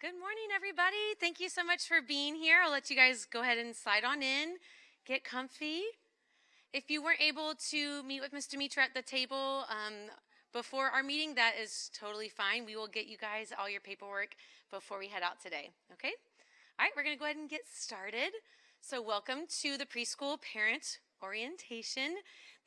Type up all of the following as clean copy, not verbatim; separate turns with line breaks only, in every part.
Good morning, everybody. Thank you so much for being here. I'll let you guys go ahead and slide on in, get comfy. If you weren't able to meet with Mr. Mitra at the table before our meeting, that is totally fine. We will get you guys all your paperwork before we head out today, okay? All right, we're going to go ahead and get started. So welcome to the preschool parent orientation.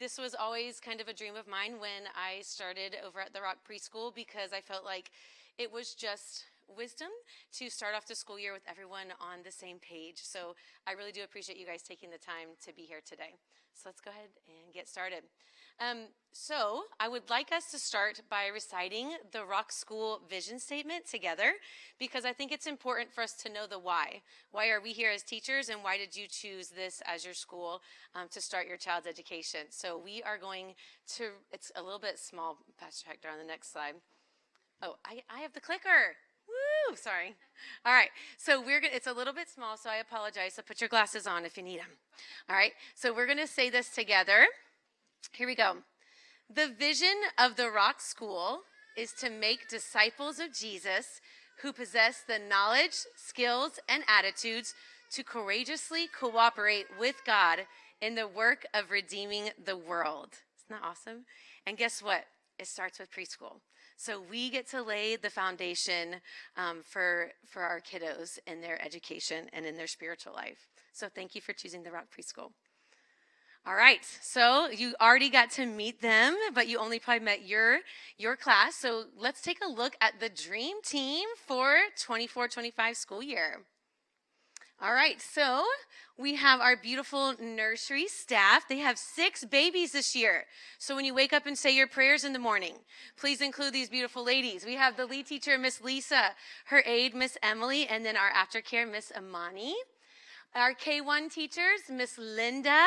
This was always kind of a dream of mine when I started over at the Rock Preschool because I felt like it was just wisdom to start off the school year with everyone on the same page. So I really do appreciate you guys taking the time to be here today. So let's go ahead and get started. So I would like us to start by reciting the Rock School vision statement together because I think it's important for us to know the why. Why are we here as teachers, and why did you choose this as your school to start your child's education? So we are going to, it's a little bit small, Pastor Hector, on the next slide. Oh, I have the clicker. Woo, sorry. All right, so it's a little bit small, so I apologize. So put your glasses on if you need them. All right, so we're going to say this together. Here we go. The vision of the Rock School is to make disciples of Jesus who possess the knowledge, skills, and attitudes to courageously cooperate with God in the work of redeeming the world. Isn't that awesome? And guess what? It starts with preschool. So we get to lay the foundation for our kiddos in their education and in their spiritual life. So thank you for choosing the Rock Preschool. All right, so you already got to meet them, but you only probably met your class. So let's take a look at the dream team for 24-25 school year. All right, so we have our beautiful nursery staff. They have 6 babies this year. So when you wake up and say your prayers in the morning, please include these beautiful ladies. We have the lead teacher, Miss Lisa, her aide, Miss Emily, and then our aftercare, Miss Amani. Our K1 teachers, Miss Linda,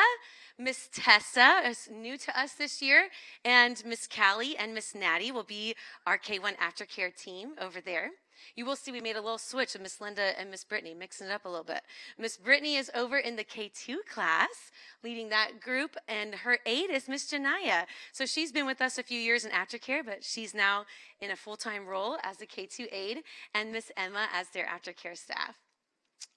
Miss Tessa, is new to us this year, and Miss Callie and Miss Natty will be our K1 aftercare team over there. You will see we made a little switch with Miss Linda and Miss Brittany, mixing it up a little bit. Miss Brittany is over in the K2 class, leading that group, and her aide is Miss Janaya. So she's been with us a few years in aftercare, but she's now in a full-time role as the K2 aide, and Miss Emma as their aftercare staff.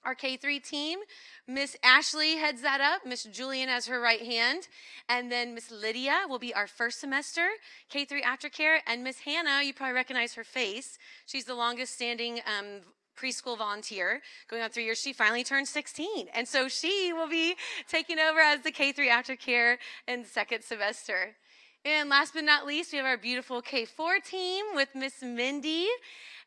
Our K3 team, Miss Ashley heads that up, Miss Julian as her right hand, and then Miss Lydia will be our first semester K3 aftercare, and Miss Hannah, you probably recognize her face. She's the longest standing preschool volunteer, going on 3 years. She finally turned 16, and so she will be taking over as the K3 aftercare in the second semester. And last but not least, we have our beautiful K4 team with Miss Mindy.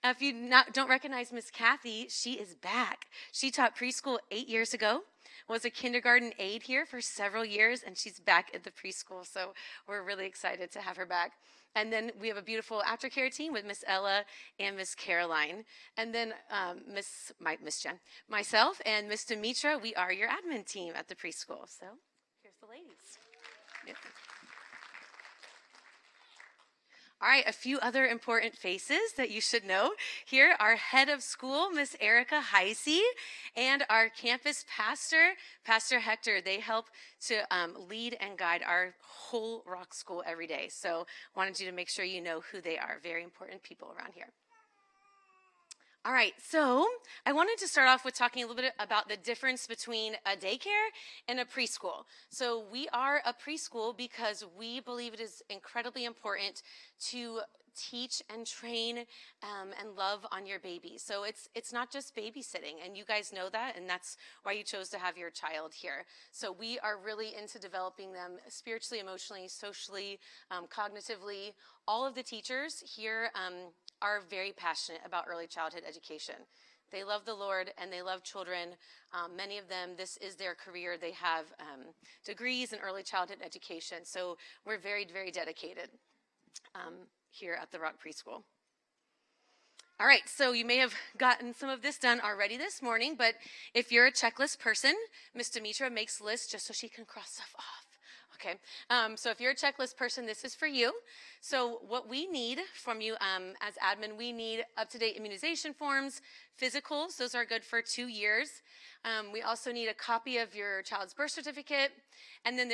If you don't recognize Miss Kathy, she is back. She taught preschool 8 years ago, was a kindergarten aide here for several years, and she's back at the preschool, so we're really excited to have her back. And then we have a beautiful aftercare team with Miss Ella and Miss Caroline. And then Miss Jen, myself, and Miss Demetra, we are your admin team at the preschool. So here's the ladies. Yep. All right, a few other important faces that you should know. Here, our head of school, Miss Erica Heisey, and our campus pastor, Pastor Hector. They help to lead and guide our whole Rock School every day. So wanted you to make sure you know who they are. Very important people around here. All right, so I wanted to start off with talking a little bit about the difference between a daycare and a preschool. So we are a preschool because we believe it is incredibly important to teach and train and love on your baby. So it's not just babysitting, and you guys know that, and that's why you chose to have your child here. So we are really into developing them spiritually, emotionally, socially, cognitively. All of the teachers here are very passionate about early childhood education. They love the Lord and they love children. Many of them, this is their career. They have degrees in early childhood education. So we're very, very dedicated here at the Rock Preschool. All right, so you may have gotten some of this done already this morning, but if you're a checklist person, Miss Demetra makes lists just so she can cross stuff off. Okay, so if you're a checklist person, this is for you. So what we need from you as admin, we need up-to-date immunization forms, Physicals, those are good for 2 years. We also need a copy of your child's birth certificate. And then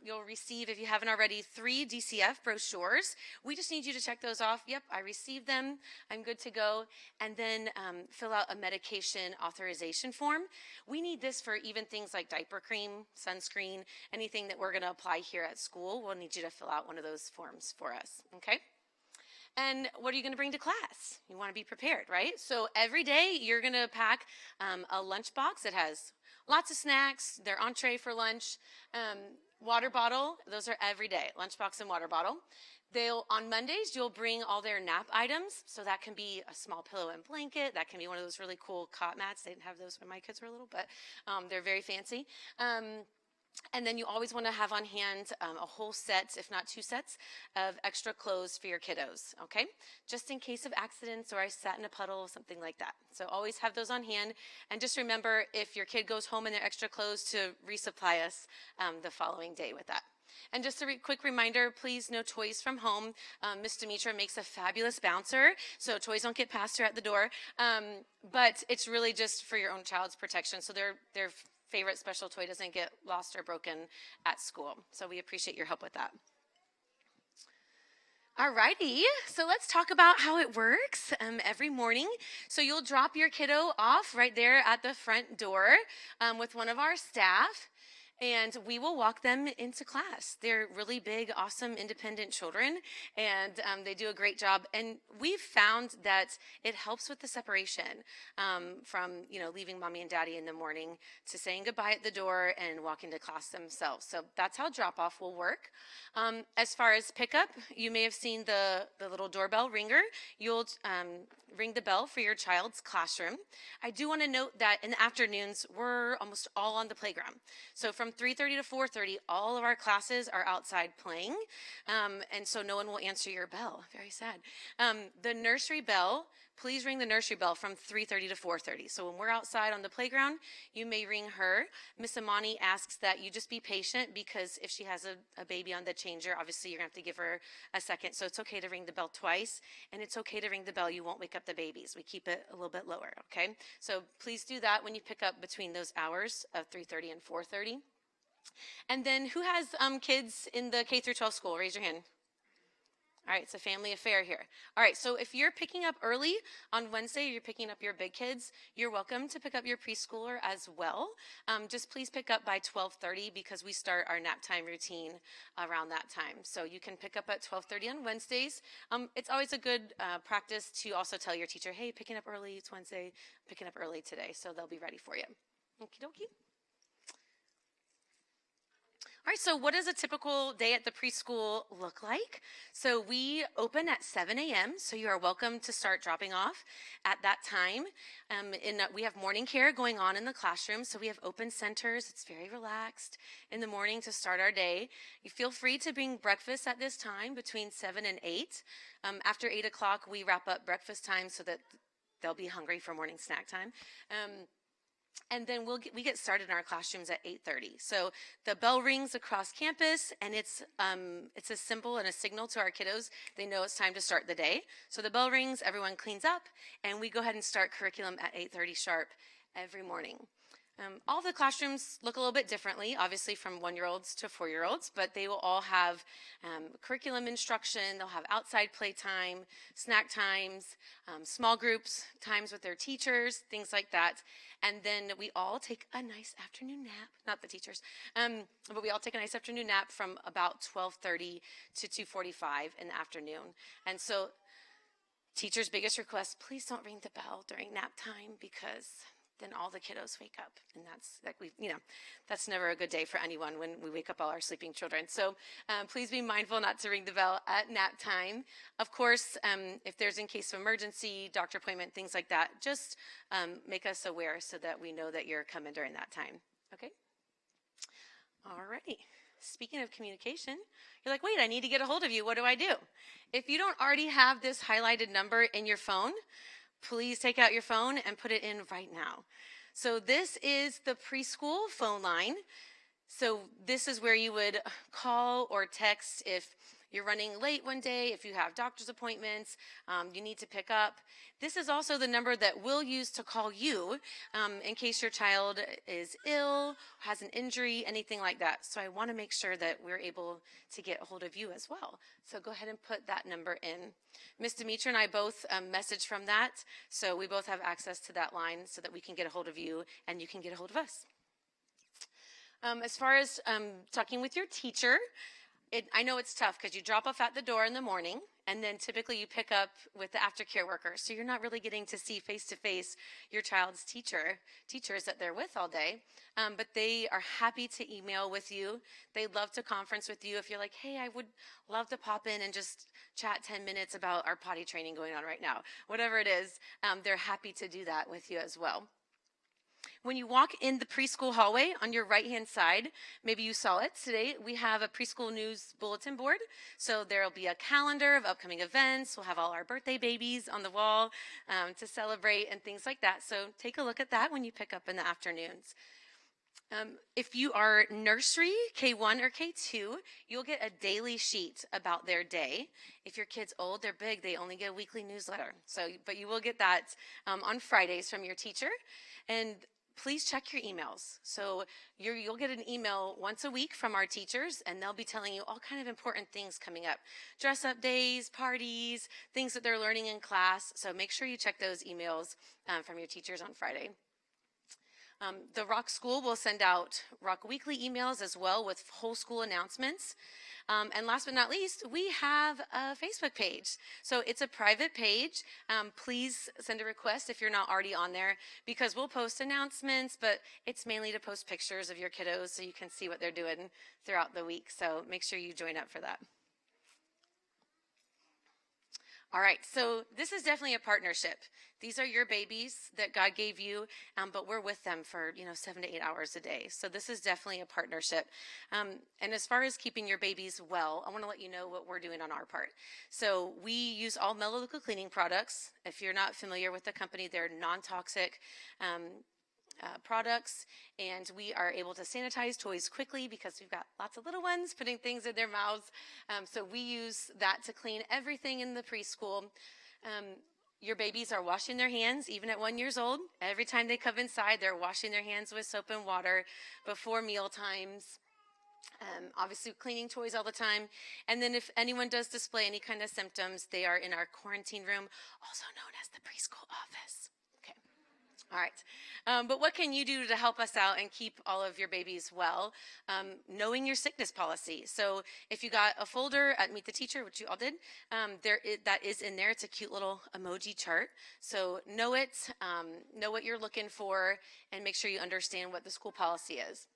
you'll receive, if you haven't already, 3 DCF brochures. We just need you to check those off. Yep, I received them. I'm good to go. And then fill out a medication authorization form. We need this for even things like diaper cream, sunscreen, anything that we're going to apply here at school. We'll need you to fill out one of those forms for us, okay? And what are you going to bring to class? You want to be prepared, right? So every day you're going to pack a lunch box that has lots of snacks, their entree for lunch, water bottle. Those are every day, lunchbox and water bottle. On Mondays, you'll bring all their nap items. So that can be a small pillow and blanket. That can be one of those really cool cot mats. They didn't have those when my kids were little, but they're very fancy. And then you always want to have on hand a whole set, if not 2 sets, of extra clothes for your kiddos, okay? Just in case of accidents or I sat in a puddle or something like that. So always have those on hand. And just remember, if your kid goes home in their extra clothes, to resupply us the following day with that. And just a quick reminder, please, no toys from home. Miss Demetra makes a fabulous bouncer, so toys don't get past her at the door. But it's really just for your own child's protection, so their favorite special toy doesn't get lost or broken at school. So we appreciate your help with that. Alrighty, so let's talk about how it works every morning. So you'll drop your kiddo off right there at the front door with one of our staff. And we will walk them into class. They're really big, awesome, independent children, and they do a great job. And we've found that it helps with the separation from, leaving mommy and daddy in the morning to saying goodbye at the door and walking to class themselves. So that's how drop-off will work. As far as pickup, you may have seen the little doorbell ringer. You'll ring the bell for your child's classroom. I do want to note that in the afternoons, we're almost all on the playground. So from 3:30 to 4:30, all of our classes are outside playing, and so no one will answer your bell. Very sad. The nursery bell, please ring the nursery bell from 3:30 to 4:30. So when we're outside on the playground, you may ring her. Miss Amani asks that you just be patient, because if she has a baby on the changer, obviously you're going to have to give her a second. So it's okay to ring the bell twice, and it's okay to ring the bell. You won't wake up the babies. We keep it a little bit lower, okay? So please do that when you pick up between those hours of 3:30 and 4:30. And then who has kids in the K through 12 school? Raise your hand. All right, it's a family affair here. All right, so if you're picking up early on Wednesday, you're picking up your big kids, you're welcome to pick up your preschooler as well. Just please pick up by 12:30, because we start our nap time routine around that time. So you can pick up at 12:30 on Wednesdays. It's always a good practice to also tell your teacher, hey, picking up early, it's Wednesday, picking up early today, so they'll be ready for you. Okie dokie. All right, so what does a typical day at the preschool look like? So we open at 7 a.m., so you are welcome to start dropping off at that time. We have morning care going on in the classroom, so we have open centers. It's very relaxed in the morning to start our day. You feel free to bring breakfast at this time between 7 and 8. After 8 o'clock, we wrap up breakfast time so that they'll be hungry for morning snack time. And then we get started in our classrooms at 8:30. So the bell rings across campus, and it's a symbol and a signal to our kiddos. They know it's time to start the day. So the bell rings, everyone cleans up, and we go ahead and start curriculum at 8:30 sharp every morning. All the classrooms look a little bit differently, obviously from 1-year-olds to 4-year-olds, but they will all have curriculum instruction. They'll have outside play time, snack times, small groups, times with their teachers, things like that. And then we all take a nice afternoon nap, not the teachers, but we all take a nice afternoon nap from about 12:30 to 2:45 in the afternoon. And so teachers' biggest request, please don't ring the bell during nap time, because then all the kiddos wake up, and that's never a good day for anyone when we wake up all our sleeping children. So please be mindful not to ring the bell at nap time. Of course, if there's in case of emergency, doctor appointment, things like that, just make us aware so that we know that you're coming during that time. Okay? Alrighty. Speaking of communication, you're like, wait, I need to get a hold of you. What do I do? If you don't already have this highlighted number in your phone, please take out your phone and put it in right now. So this is the preschool phone line. So this is where you would call or text if you're running late one day, if you have doctor's appointments, you need to pick up. This is also the number that we'll use to call you in case your child is ill, has an injury, anything like that. So I want to make sure that we're able to get a hold of you as well. So go ahead and put that number in. Miss Demetra and I both message from that, so we both have access to that line so that we can get a hold of you and you can get a hold of us. As far as talking with your teacher, I know it's tough because you drop off at the door in the morning, and then typically you pick up with the aftercare worker. So you're not really getting to see face-to-face your child's teachers that they're with all day. But they are happy to email with you. They love to conference with you. If you're like, hey, I would love to pop in and just chat 10 minutes about our potty training going on right now. Whatever it is, they're happy to do that with you as well. When you walk in the preschool hallway on your right-hand side, maybe you saw it today, we have a preschool news bulletin board. So there'll be a calendar of upcoming events. We'll have all our birthday babies on the wall to celebrate and things like that. So take a look at that when you pick up in the afternoons. If you are nursery, K1 or K2, you'll get a daily sheet about their day. If your kid's old, they're big, they only get a weekly newsletter. But you will get that on Fridays from your teacher. And please check your emails. So you'll get an email once a week from our teachers, and they'll be telling you all kind of important things coming up. Dress up days, parties, things that they're learning in class. So make sure you check those emails from your teachers on Friday. The Rock School will send out Rock Weekly emails as well with whole school announcements. And last but not least, we have a Facebook page. So it's a private page. Please send a request if you're not already on there, because we'll post announcements, but it's mainly to post pictures of your kiddos so you can see what they're doing throughout the week. So make sure you join up for that. All right, so this is definitely a partnership. These are your babies that God gave you, but we're with them for 7 to 8 hours a day. So this is definitely a partnership. And as far as keeping your babies well, I want to let you know what we're doing on our part. So we use all Melaleuca cleaning products. If you're not familiar with the company, they're non-toxic products, and we are able to sanitize toys quickly because we've got lots of little ones putting things in their mouths. So we use that to clean everything in the preschool. Your babies are washing their hands even at 1 year old. Every time they come inside, they're washing their hands with soap and water before meal times. Obviously cleaning toys all the time. And then if anyone does display any kind of symptoms, they are in our quarantine room, also known as the preschool office. Okay. All right. But what can you do to help us out and keep all of your babies well? Knowing your sickness policy. So if you got a folder at Meet the Teacher, which you all did, that is in there. It's a cute little emoji chart. So know it, know what you're looking for, and make sure you understand what the school policy is.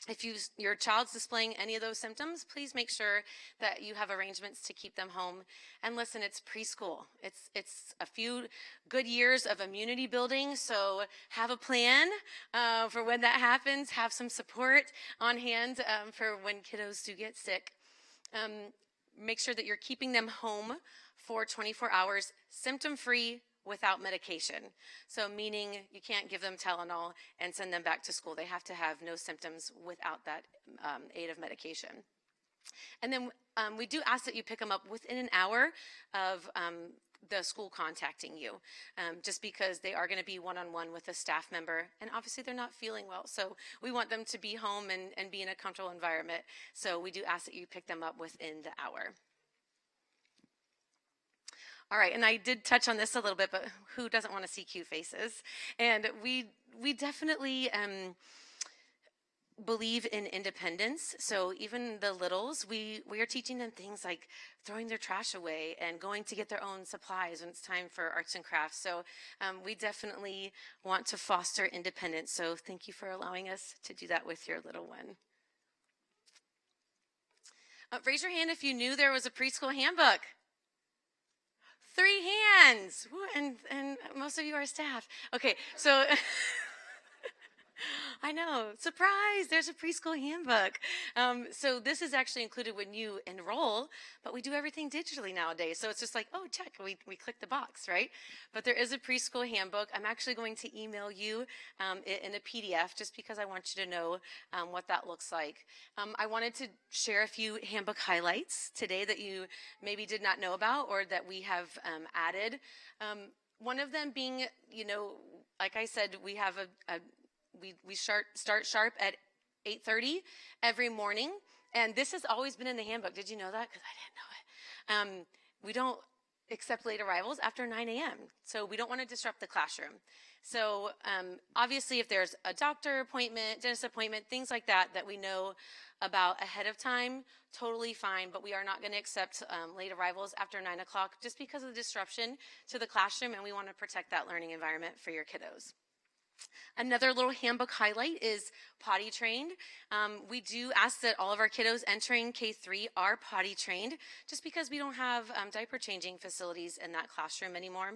If your child's displaying any of those symptoms, please make sure that you have arrangements to keep them home. And listen, it's preschool. It's a few good years of immunity building, so have a plan for when that happens. Have some support on hand for when kiddos do get sick. Make sure that you're keeping them home for 24 hours, symptom-free, without medication. So meaning you can't give them Tylenol and send them back to school. They have to have no symptoms without that aid of medication. And then we do ask that you pick them up within an hour of the school contacting you, just because they are going to be one-on-one with a staff member, and obviously they're not feeling well. So we want them to be home and be in a comfortable environment. So we do ask that you pick them up within the hour. All right, and I did touch on this a little bit, but who doesn't want to see cute faces? And we definitely believe in independence. So even the littles, we are teaching them things like throwing their trash away and going to get their own supplies when it's time for arts and crafts. So we definitely want to foster independence. So thank you for allowing us to do that with your little one. Raise your hand if you knew there was a preschool handbook. 3 hands, and most of you are staff. Okay, so I know. Surprise! There's a preschool handbook. So this is actually included when you enroll, but we do everything digitally nowadays. So it's just like, oh, check. We click the box, right? But there is a preschool handbook. I'm actually going to email you it in a PDF just because I want you to know what that looks like. I wanted to share a few handbook highlights today that you maybe did not know about or that we have added. One of them being, like I said, we have we start sharp at 8:30 every morning, and this has always been in the handbook. Did you know that? Because I didn't know it. We don't accept late arrivals after 9 a.m., so we don't want to disrupt the classroom. So obviously, if there's a doctor appointment, dentist appointment, things like that that we know about ahead of time, totally fine, but we are not going to accept late arrivals after 9 o'clock just because of the disruption to the classroom, and we want to protect that learning environment for your kiddos. Another little handbook highlight is potty trained. We do ask that all of our kiddos entering K3 are potty trained just because we don't have diaper changing facilities in that classroom anymore.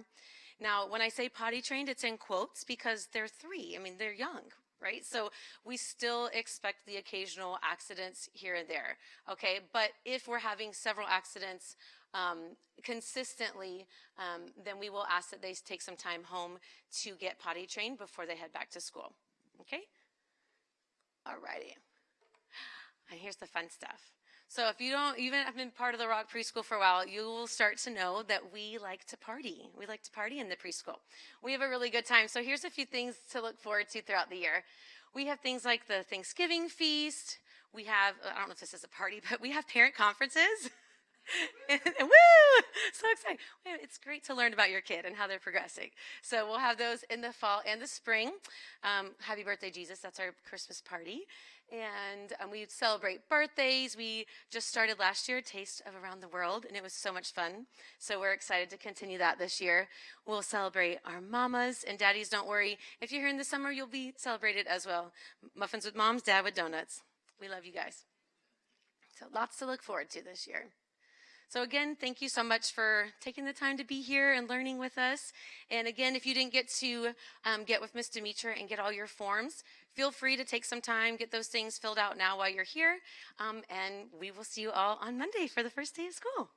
Now, when I say potty trained, it's in quotes because they're 3. I mean, they're young, right? So we still expect the occasional accidents here and there, okay? But if we're having several accidents consistently, then we will ask that they take some time home to get potty trained before they head back to school, okay? Alrighty. And here's the fun stuff. So if you don't even have been part of the Rock Preschool for a while, you will start to know that we like to party. We like to party in the preschool. We have a really good time. So here's a few things to look forward to throughout the year. We have things like the Thanksgiving feast. We have, I don't know if this is a party, but we have parent conferences. and woo! So exciting. It's great to learn about your kid and how they're progressing. So we'll have those in the fall and the spring. Happy Birthday, Jesus. That's our Christmas party. And we celebrate birthdays. We just started last year, Taste of Around the World, and it was so much fun. So we're excited to continue that this year. We'll celebrate our mamas and daddies. Don't worry. If you're here in the summer, you'll be celebrated as well. Muffins with moms, dad with donuts. We love you guys. So lots to look forward to this year. So again, thank you so much for taking the time to be here and learning with us. And again, if you didn't get to get with Ms. Demetra and get all your forms, feel free to take some time, get those things filled out now while you're here. And we will see you all on Monday for the first day of school.